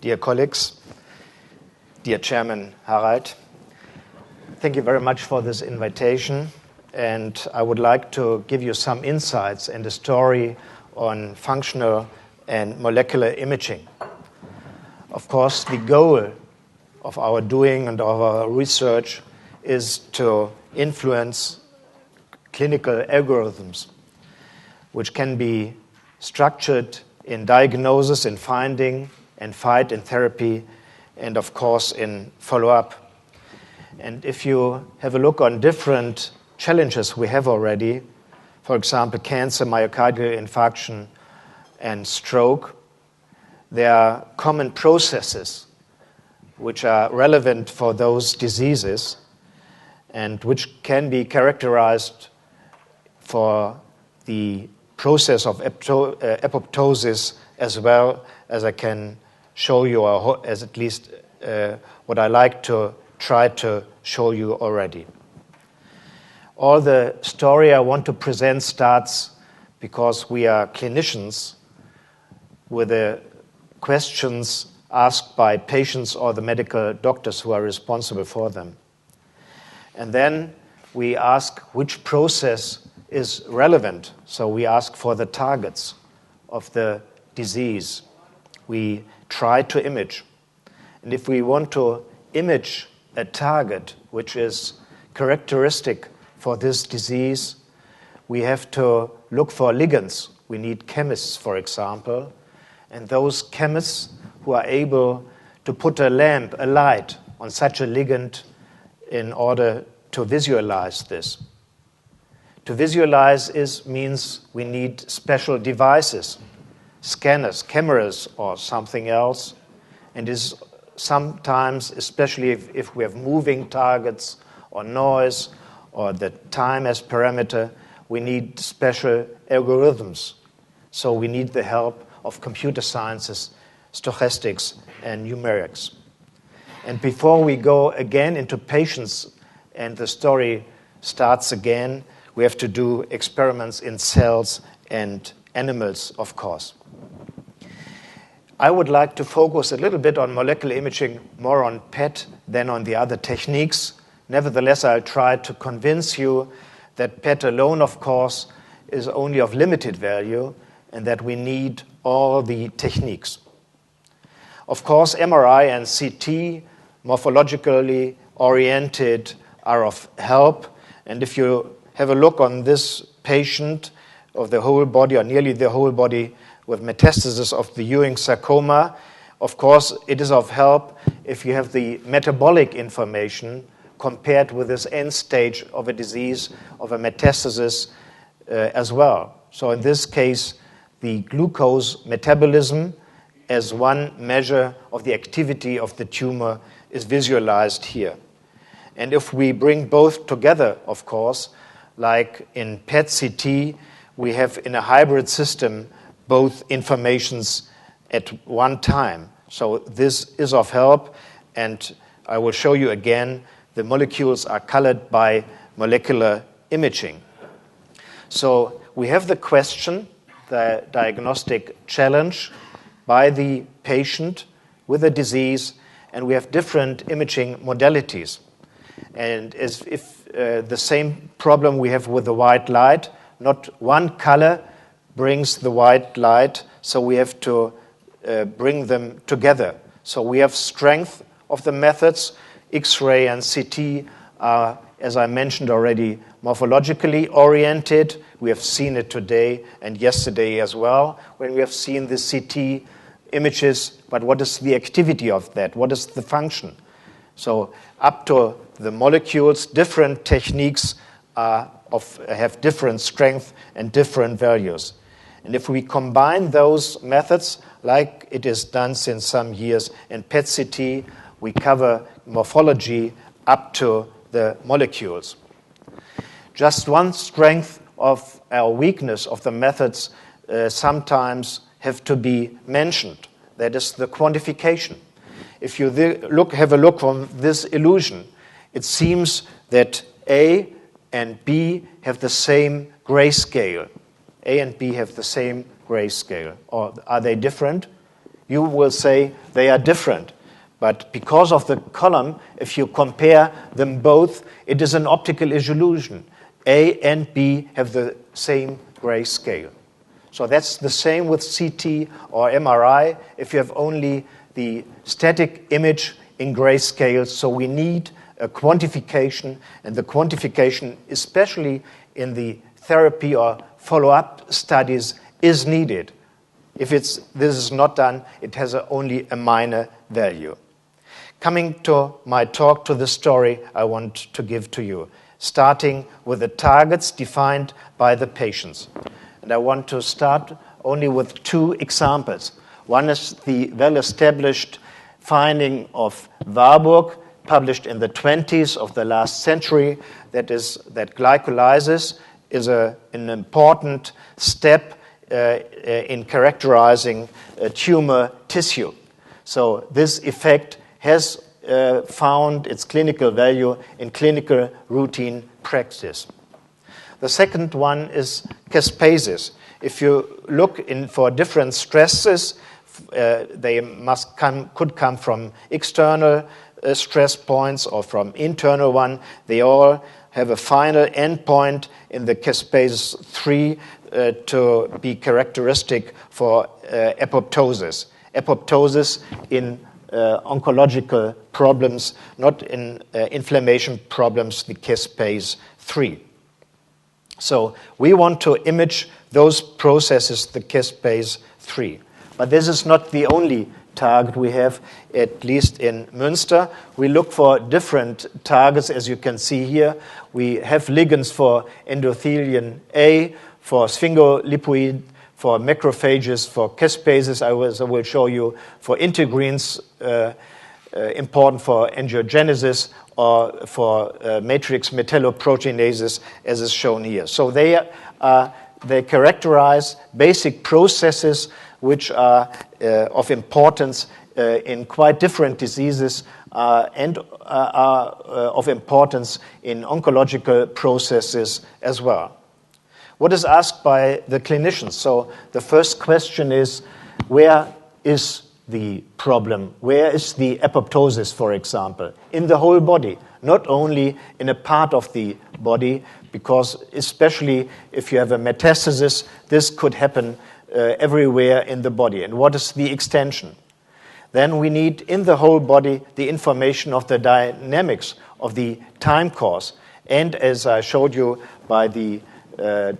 Dear colleagues, dear Chairman Harald, thank you very much for this invitation, and I would like to give you some insights and a story on functional and molecular imaging. Of course, the goal of our doing and of our research is to influence clinical algorithms, which can be structured in diagnosis, in finding, and fight in therapy, and of course in follow-up. And if you have a look on different challenges we have already, for example, cancer, myocardial infarction, and stroke, there are common processes which are relevant for those diseases and which can be characterized for the process of apoptosis as well as I can show you, or as at least what I like to try to show you already. All the story I want to present starts because we are clinicians with the questions asked by patients or the medical doctors who are responsible for them. And then we ask which process is relevant. So we ask for the targets of the disease. We try to image. And if we want to image a target which is characteristic for this disease, we have to look for ligands. We need chemists, for example, and those chemists who are able to put a lamp, a light, on such a ligand in order to visualize this. To visualize means we need special devices, scanners, cameras, or something else. And is sometimes, especially if we have moving targets or noise or the time as parameter, we need special algorithms. So we need the help of computer sciences, stochastics, and numerics. And before we go again into patients and the story starts again, we have to do experiments in cells and animals, of course. I would like to focus a little bit on molecular imaging, more on PET than on the other techniques. Nevertheless, I'll try to convince you that PET alone, of course, is only of limited value and that we need all the techniques. Of course, MRI and CT, morphologically oriented, are of help. And if you have a look on this patient of the whole body or nearly the whole body with metastasis of the Ewing sarcoma, of course, it is of help if you have the metabolic information compared with this end stage of a disease, of a metastasis as well. So in this case, the glucose metabolism as one measure of the activity of the tumor is visualized here. And if we bring both together, of course, like in PET-CT, we have in a hybrid system both informations at one time. So this is of help, and I will show you again the molecules are colored by molecular imaging. So we have the question, the diagnostic challenge by the patient with a disease, and we have different imaging modalities. And as if the same problem we have with the white light, not one color brings the white light, so we have to bring them together. So we have strength of the methods. X-ray and CT are, as I mentioned already, morphologically oriented. We have seen it today and yesterday as well when we have seen the CT images, but what is the activity of that? What is the function? So up to the molecules, different techniques have different strength and different values. And if we combine those methods, like it is done since some years in PET-CT, we cover morphology up to the molecules. Just one strength of our weakness of the methods sometimes have to be mentioned. That is the quantification. If you have a look from this illusion, it seems that A and B have the same grayscale. A and B have the same grayscale. Or are they different? you will say they are different. But because of the column, if you compare them both, it is an optical illusion. A and B have the same grayscale. So that's the same with CT or MRI if you have only the static image in grayscale. So we need a quantification, and the quantification, especially in the therapy or follow-up studies, is needed. If this is not done, it has only a minor value. Coming to my talk, to the story I want to give to you, starting with the targets defined by the patients. And I want to start only with two examples. One is the well-established finding of Warburg, published in the 20s of the last century, that is that glycolysis is an important step in characterizing tumor tissue. So this effect has found its clinical value in clinical routine practice. The second one is caspases. If you look for different stresses, they could come from external stress points or from internal one. They all have a final endpoint in the caspase 3 to be characteristic for apoptosis. Apoptosis in oncological problems, not in inflammation problems, the caspase 3. So we want to image those processes, the caspase 3. But this is not the only target we have, at least in Münster. We look for different targets, as you can see here. We have ligands for endothelin A, for sphingolipoid, for macrophages, for caspases, I will show you, for integrins, important for angiogenesis, or for matrix metalloproteinases, as is shown here. So they characterize basic processes which are of importance in quite different diseases and are of importance in oncological processes as well. What is asked by the clinicians? So the first question is, where is the problem? Where is the apoptosis, for example? In the whole body, not only in a part of the body, because especially if you have a metastasis, this could happen everywhere in the body. And what is the extension? Then we need in the whole body the information of the dynamics of the time course. And as I showed you by the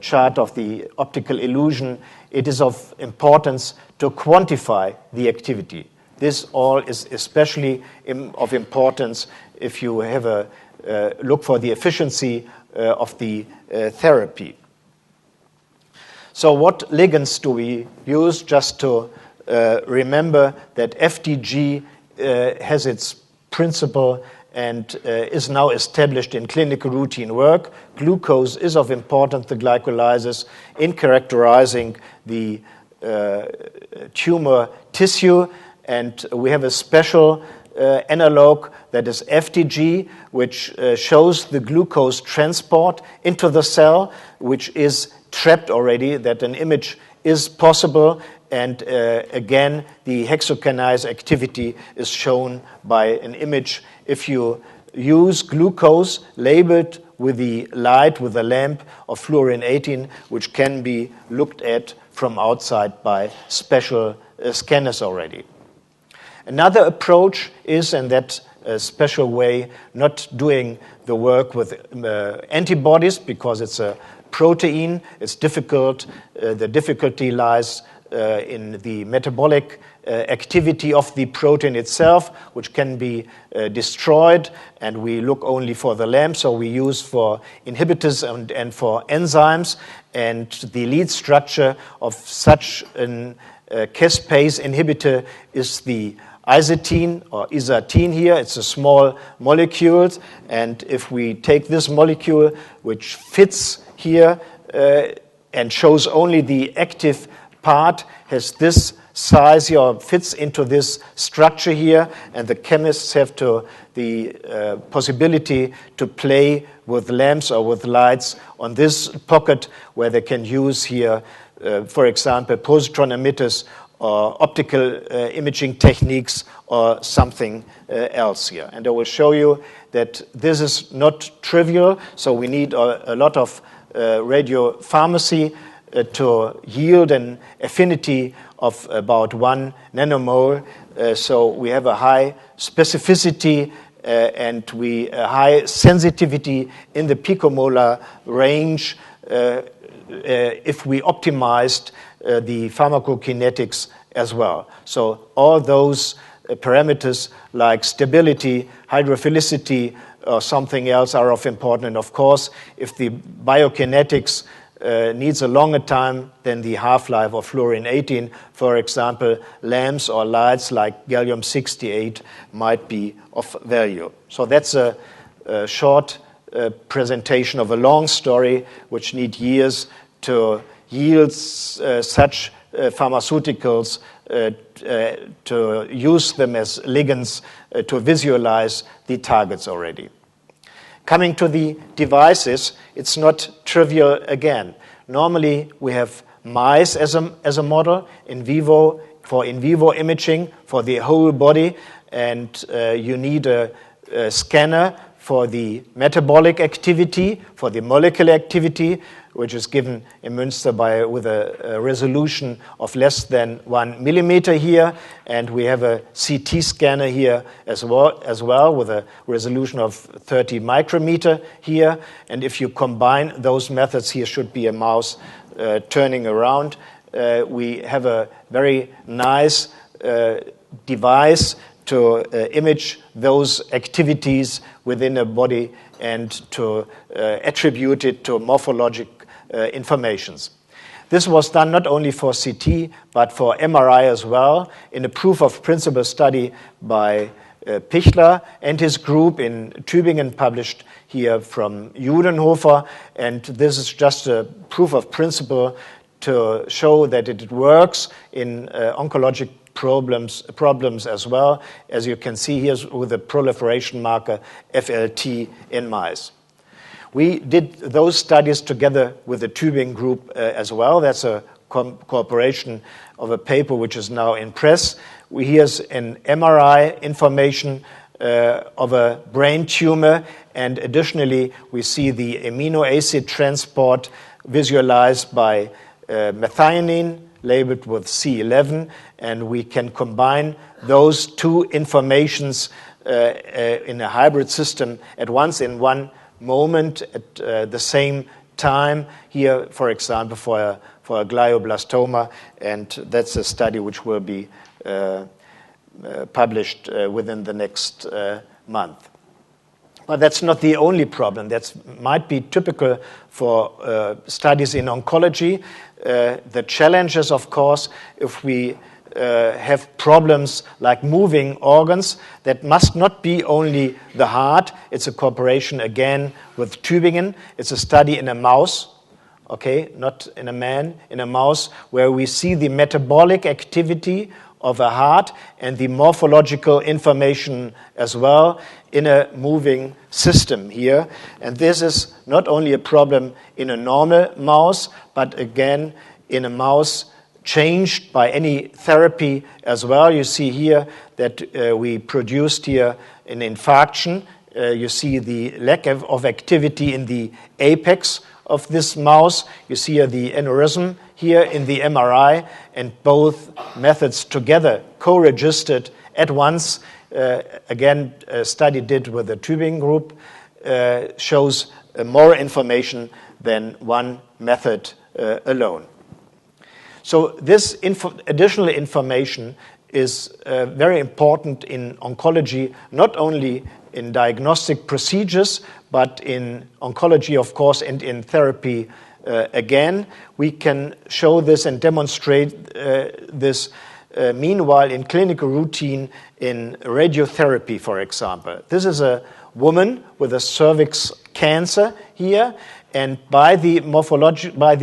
chart of the optical illusion, it is of importance to quantify the activity. This all is especially of importance if you have a look for the efficiency of the therapy. So what ligands do we use? Just to remember that FDG has its principle and is now established in clinical routine work. Glucose is of importance, the glycolysis, in characterizing the tumor tissue. And we have a special analog that is FDG, which shows the glucose transport into the cell, which is trapped already, that an image is possible. And again, the hexokinase activity is shown by an image. If you use glucose labeled with the light, with a lamp of fluorine 18, which can be looked at from outside by special scanners already. Another approach is, in that special way, not doing the work with antibodies, because it's a protein, it's difficult. The difficulty lies in the metabolic activity of the protein itself, which can be destroyed, and we look only for the lamp, so we use for inhibitors and for enzymes, and the lead structure of such an caspase inhibitor is the isotene or isotene here. It's a small molecule, and if we take this molecule, which fits here and shows only the active part, has this size here, or fits into this structure here, and the chemists have the possibility to play with lamps or with lights on this pocket, where they can use here, for example, positron emitters or optical imaging techniques or something else here. And I will show you that this is not trivial, so we need a lot of radiopharmacy to yield an affinity of about 1 nanomole. So we have a high specificity and a high sensitivity in the picomolar range if we optimized the pharmacokinetics as well. So all those parameters like stability, hydrophilicity, or something else are of importance. And of course, if the biokinetics needs a longer time than the half-life of fluorine-18, for example, lamps or lights like gallium-68 might be of value. So that's a short presentation of a long story which need years to yield such pharmaceuticals, to use them as ligands to visualize the targets already. Coming to the devices, it's not trivial again. Normally, we have mice as a model in vivo for in vivo imaging for the whole body, and you need a scanner for the metabolic activity, for the molecular activity, which is given in Münster with a resolution of less than 1 millimeter here, and we have a CT scanner here as well with a resolution of 30 micrometer here. And if you combine those methods, here should be a mouse turning around. We have a very nice device to image those activities within a body and to attribute it to morphologic informations. This was done not only for CT, but for MRI as well, in a proof of principle study by Pichler and his group in Tübingen, published here from Judenhofer. And this is just a proof of principle to show that it works in oncologic problems as well, as you can see here with the proliferation marker FLT in mice. We did those studies together with the Tübingen group as well. That's a cooperation of a paper which is now in press. Here's an MRI information of a brain tumor, and additionally we see the amino acid transport visualized by methionine labeled with C11, and we can combine those two informations in a hybrid system at once in one moment at the same time here, for example, for a glioblastoma, and that's a study which will be published within the next month. But that's not the only problem. That might be typical for studies in oncology. The challenge is, of course, if we have problems like moving organs, that must not be only the heart. It's a cooperation again with Tübingen. It's a study in a mouse, okay, not in a man, in a mouse, where we see the metabolic activity of a heart and the morphological information as well in a moving system here. And this is not only a problem in a normal mouse, but again in a mouse changed by any therapy as well. You see here that we produced here an infarction. You see the lack of activity in the apex of this mouse. You see the aneurysm here in the MRI, and both methods together co-registered at once. Again, a study did with the Tübingen group shows more information than one method alone. So this additional information is very important in oncology, not only in diagnostic procedures, but in oncology, of course, and in therapy again. We can show this and demonstrate this meanwhile in clinical routine in radiotherapy, for example. This is a woman with a cervix cancer here, and by the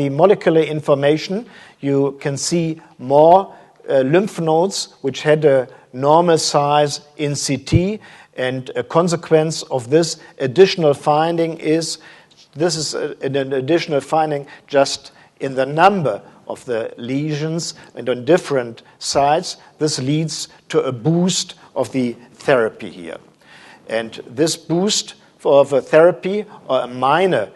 molecular information, you can see more lymph nodes which had a normal size in CT, and a consequence of this additional finding is, this is an additional finding just in the number of the lesions and on different sides. This leads to a boost of the therapy here. And this boost of a therapy, or a minor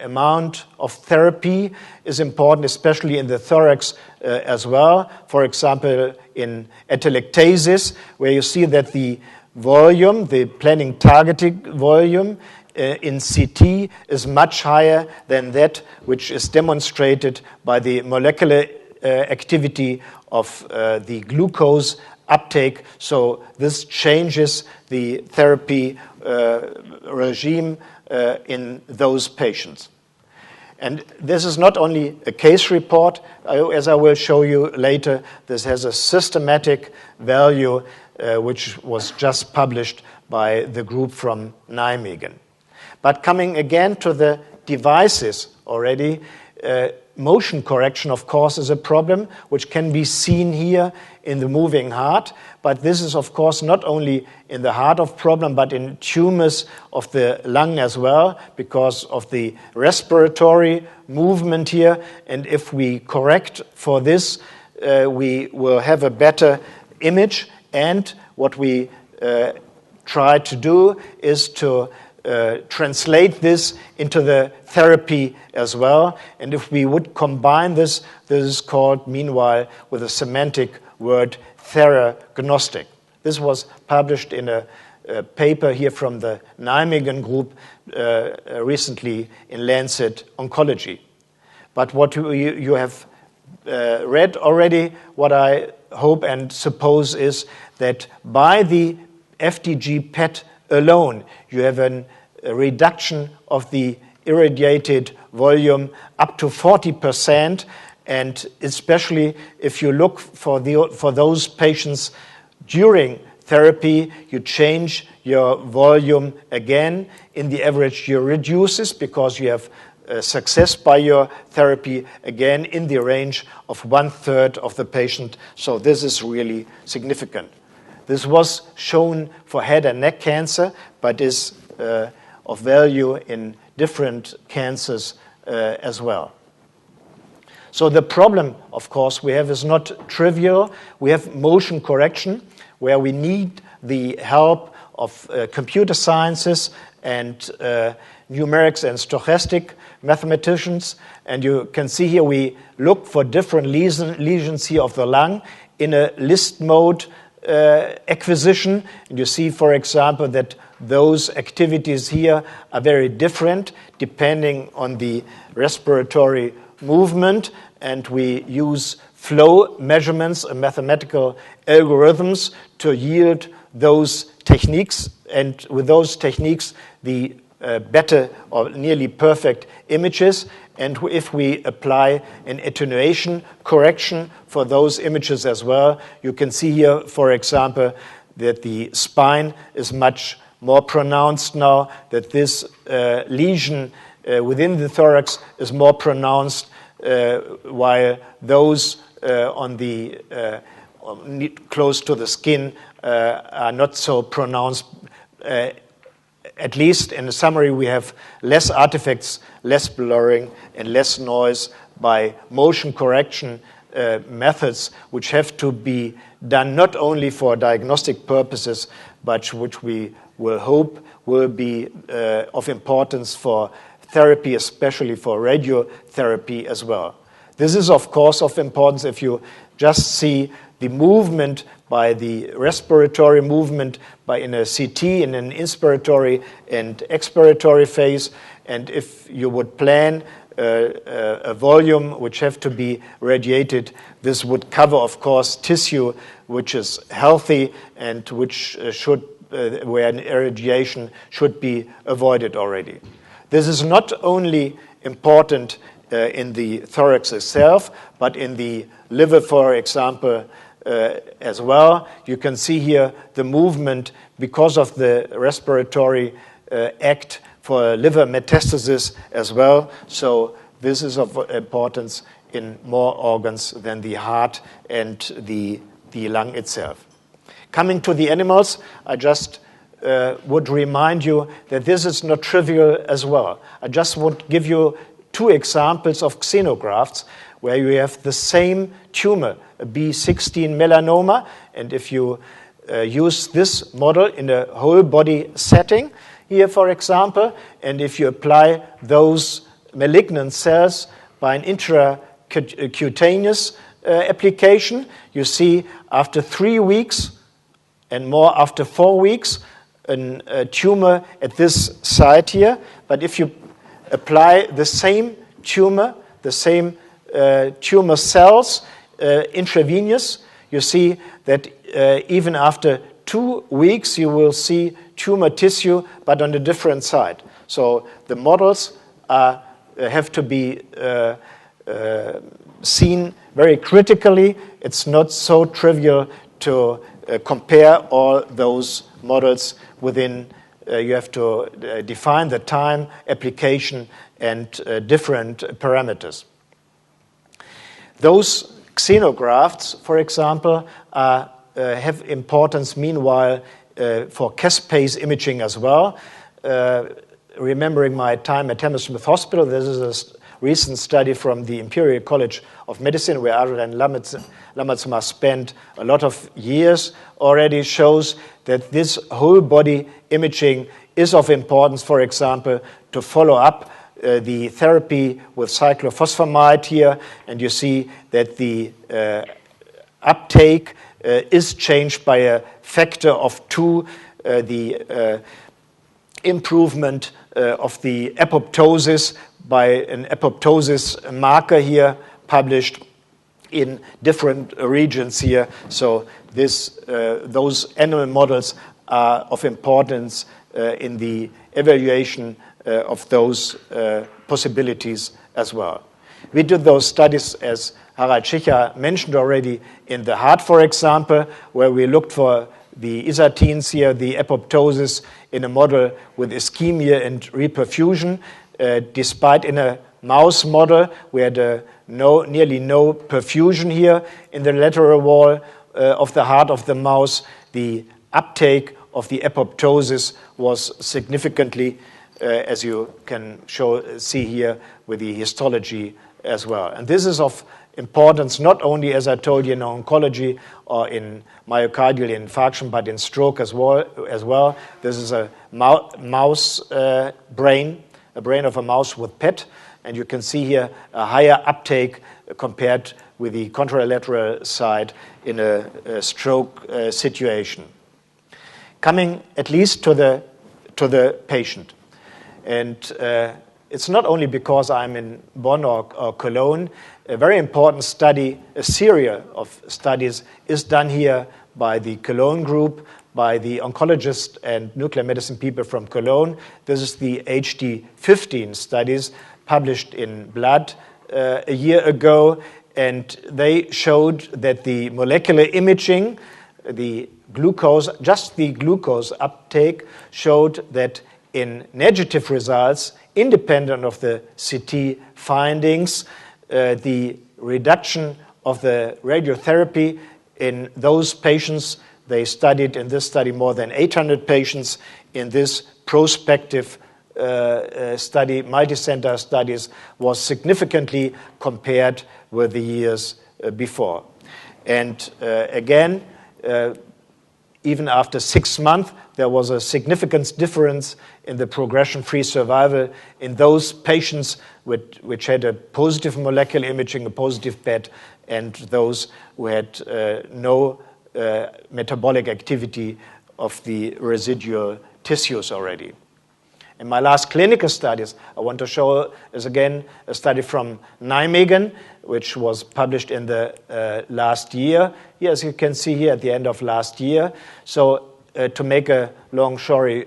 amount of therapy, is important, especially in the thorax as well. For example, in atelectasis, where you see that the volume, the planning targeting volume in CT is much higher than that which is demonstrated by the molecular activity of the glucose uptake. So this changes the therapy regime in those patients. And this is not only a case report, as I will show you later. This has a systematic value which was just published by the group from Nijmegen. But coming again to the devices already, motion correction, of course, is a problem which can be seen here in the moving heart. But this is, of course, not only in the heart of problem, but in tumors of the lung as well, because of the respiratory movement here. And if we correct for this, we will have a better image. And what we try to do is to translate this into the therapy as well. And if we would combine this, this is called, meanwhile, with a semantic word, theragnostic. This was published in a paper here from the Nijmegen group recently in Lancet Oncology. But what you have read already, what I hope and suppose is that by the FDG PET alone, you have a reduction of the irradiated volume up to 40%, and especially if you look for those patients during therapy, you change your volume again. In the average, you reduce this because you have success by your therapy again in the range of 1/3 of the patient. So this is really significant. This was shown for head and neck cancer, but is of value in different cancers as well. So the problem, of course, we have is not trivial. We have motion correction, where we need the help of computer sciences and numerics and stochastic mathematicians. And you can see here we look for different lesions here of the lung in a list mode acquisition. And you see, for example, that those activities here are very different depending on the respiratory movement. And we use flow measurements and mathematical algorithms to yield those techniques. And with those techniques, the better or nearly perfect images. And if we apply an attenuation correction for those images as well, you can see here, for example, that the spine is much more pronounced now, that this lesion within the thorax is more pronounced, while those on the close to the skin are not so pronounced. At least in the summary, we have less artifacts, less blurring, and less noise by motion correction methods, which have to be done not only for diagnostic purposes, but which we will hope will be of importance for therapy, especially for radiotherapy as well. This is, of course, of importance if you just see the movement by the respiratory movement in a CT, in an inspiratory and expiratory phase. And if you would plan a volume which have to be radiated, this would cover, of course, tissue which is healthy and which where an irradiation should be avoided already. This is not only important in the thorax itself, but in the liver, for example, as well. You can see here the movement because of the respiratory act for liver metastasis as well. So this is of importance in more organs than the heart and the lung itself. Coming to the animals, I just would remind you that this is not trivial as well. I just would give you two examples of xenografts where you have the same tumor, a B16 melanoma, and if you use this model in a whole body setting here, for example, and if you apply those malignant cells by an intracutaneous application, you see after 3 weeks and more after 4 weeks a tumor at this site here. But if you apply the same tumor, the same tumor cells intravenous, you see that even after 2 weeks you will see tumor tissue, but on a different side. So the models have to be seen very critically. It's not so trivial to compare all those models within. You have to define the time, application, and different parameters. Those xenografts, for example, have importance meanwhile for caspase imaging as well. Remembering my time at Hammersmith Hospital, this is a recent study from the Imperial College of Medicine, where Adrian Lammertsma spent a lot of years already, shows that this whole body imaging is of importance, for example, to follow up the therapy with cyclophosphamide here, and you see that the uptake is changed by a factor of 2, the improvement of the apoptosis by an apoptosis marker here published in different regions here. So those animal models are of importance in the evaluation of those possibilities as well. We did those studies, as Harald Schicher mentioned already, in the heart, for example, where we looked for the isartines here, the apoptosis in a model with ischemia and reperfusion. Despite in a mouse model, we had nearly no perfusion here in the lateral wall of the heart of the mouse. The uptake of the apoptosis was significantly, as you can see here with the histology as well. And this is of importance not only, as I told you, in oncology or in myocardial infarction, but in stroke as well. This is a mouse brain, a brain of a mouse with PET, and you can see here a higher uptake compared with the contralateral side in a stroke situation. Coming at least to the patient. And it's not only because I'm in Bonn or Cologne. A very important study, a series of studies, is done here by the Cologne group, by the oncologists and nuclear medicine people from Cologne. This is the HD15 studies published in Blood a year ago, and they showed that the molecular imaging, the glucose, just the glucose uptake, showed that in negative results, independent of the CT findings, the reduction of the radiotherapy in those patients, they studied in this study more than 800 patients. In this prospective study, multi-center studies, was significantly compared with the years before. And again, even after 6 months, there was a significant difference in the progression-free survival in those patients which had a positive molecular imaging, a positive PET, and those who had no metabolic activity of the residual tissues already. In my last clinical studies, I want to show is again a study from Nijmegen, which was published in the last year. Here, as you can see here, at the end of last year. So to make a long story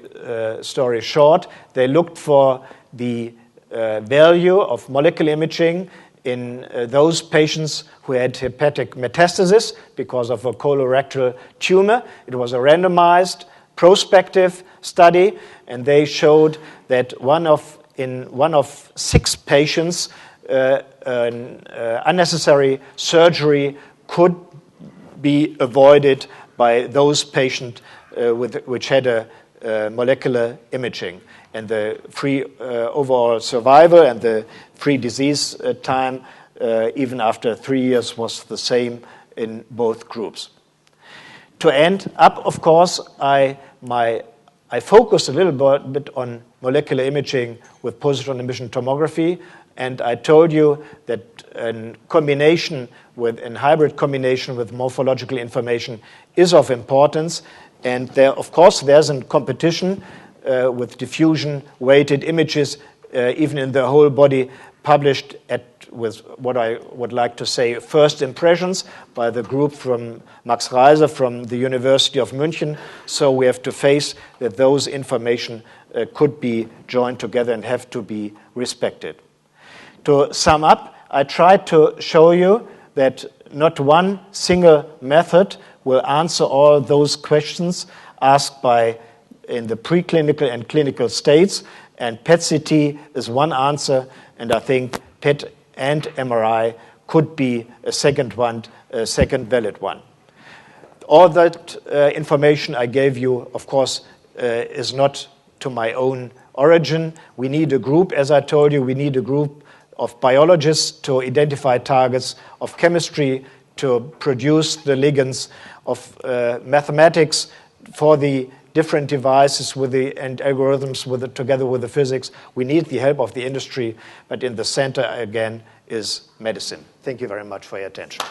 short, they looked for the value of molecular imaging in those patients who had hepatic metastasis because of a colorectal tumor. It was a randomized prospective study, and they showed that in one of 6 patients, unnecessary surgery could be avoided by those patients which had a molecular imaging. And the free overall survival and the free disease time, even after 3 years, was the same in both groups. To end up, of course, I focused a little bit on molecular imaging with positron emission tomography, and I told you that in hybrid combination with morphological information is of importance. And there, of course, there's a competition with diffusion-weighted images, even in the whole body, published with what I would like to say first impressions by the group from Max Reiser from the University of München. So we have to face that those information could be joined together and have to be respected. To sum up, I tried to show you that not one single method will answer all those questions asked in the preclinical and clinical states, and PET-CT is one answer, and I think PET and MRI could be a second valid one. All that information I gave you, of course, is not to my own origin. We need a group, as I told you, we need a group of biologists to identify targets, of chemistry to produce the ligands, of mathematics for the different devices and algorithms together with the physics. We need the help of the industry, but in the center, again, is medicine. Thank you very much for your attention.